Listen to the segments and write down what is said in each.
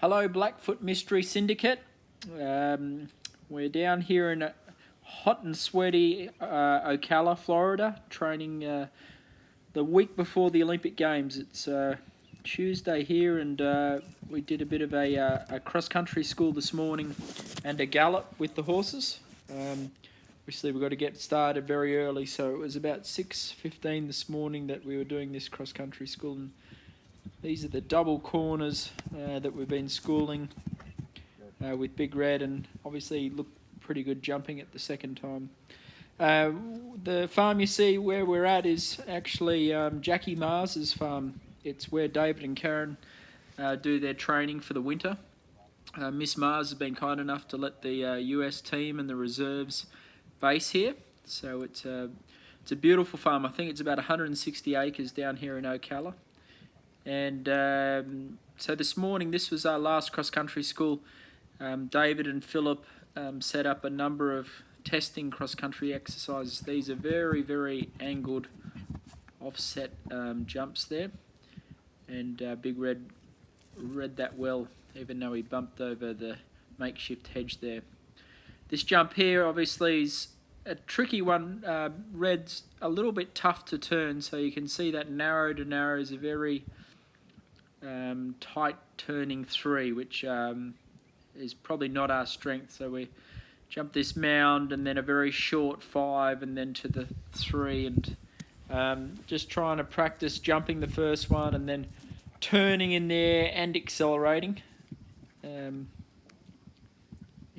Hello, Blackfoot Mystery Syndicate. We're down here in hot and sweaty Ocala, Florida, training the week before the Olympic Games. It's Tuesday here, and we did a bit of a cross-country school this morning and a gallop with the horses. Obviously, we've got to get started very early, so it was about 6:15 this morning that we were doing this cross-country school. And these are the double corners that we've been schooling with Big Red, and obviously look pretty good jumping at the second time. The farm you see where we're at is actually Jackie Mars's farm. It's where David and Karen do their training for the winter. Miss Mars has been kind enough to let the US team and the reserves base here. So it's a beautiful farm. I think it's about 160 acres down here in Ocala. And so this morning, this was our last cross-country school. David and Philip set up a number of testing cross-country exercises. These are very, very angled offset jumps there. And Big Red read that well, even though he bumped over the makeshift hedge there. This jump here obviously is a tricky one. Red's a little bit tough to turn, so you can see that narrow to narrow is a very tight turning 3, which is probably not our strength. So we jump this mound and then a very short 5 and then to the 3, and just trying to practice jumping the first one and then turning in there and accelerating. He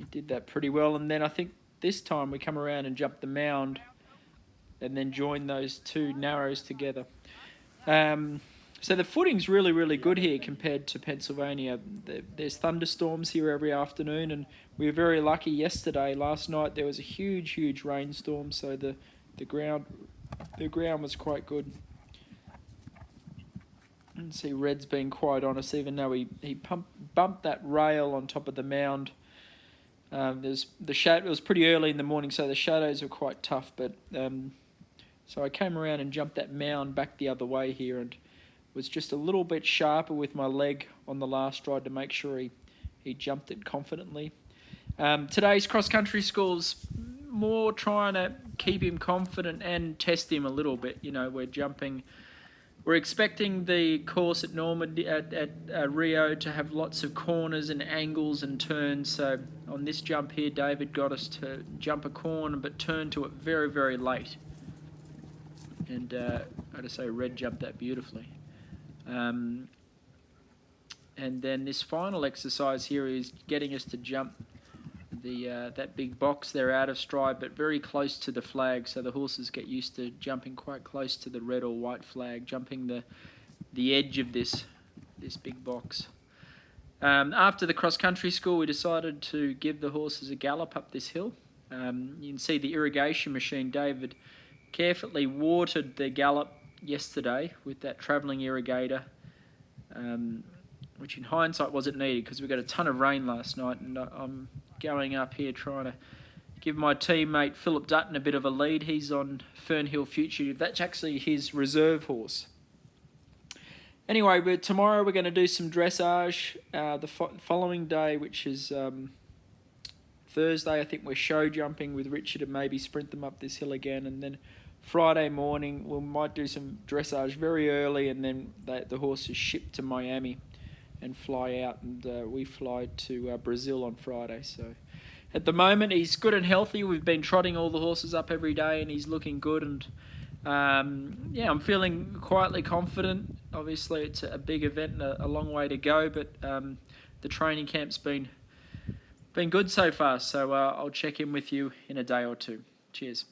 did that pretty well, and then I think this time we come around and jump the mound and then join those two narrows together. So the footing's really, really good here compared to Pennsylvania. There's thunderstorms here every afternoon, and we were very lucky yesterday. Last night there was a huge, huge rainstorm, so the ground was quite good. And see, Red's been quite honest, even though he bumped that rail on top of the mound. It was pretty early in the morning, so the shadows were quite tough. But so I came around and jumped that mound back the other way here, and was just a little bit sharper with my leg on the last stride to make sure he jumped it confidently. Today's cross-country school's more trying to keep him confident and test him a little bit. You know, we're expecting the course at Normandy at Rio to have lots of corners and angles and turns. So on this jump here, David got us to jump a corner but turn to it very, very late. And I got to say, Red jumped that beautifully. And then this final exercise here is getting us to jump that big box there out of stride, but very close to the flag, so the horses get used to jumping quite close to the red or white flag, jumping the edge of this big box. After the cross-country school, we decided to give the horses a gallop up this hill. You can see the irrigation machine. David carefully watered the gallop yesterday with that travelling irrigator, which in hindsight wasn't needed because we got a ton of rain last night, and I'm going up here trying to give my teammate Philip Dutton a bit of a lead. He's on Fernhill Fugitive. That's actually his reserve horse. Anyway, tomorrow we're going to do some dressage. The following day, which is Thursday, I think we're show jumping with Richard and maybe sprint them up this hill again, and then Friday morning we might do some dressage very early, and then the horse is shipped to Miami and fly out, and we fly to Brazil on Friday. So at the moment he's good and healthy. We've been trotting all the horses up every day and he's looking good, and yeah, I'm feeling quietly confident. Obviously it's a big event and a long way to go, but the training camp's been good so far, so I'll check in with you in a day or two. Cheers.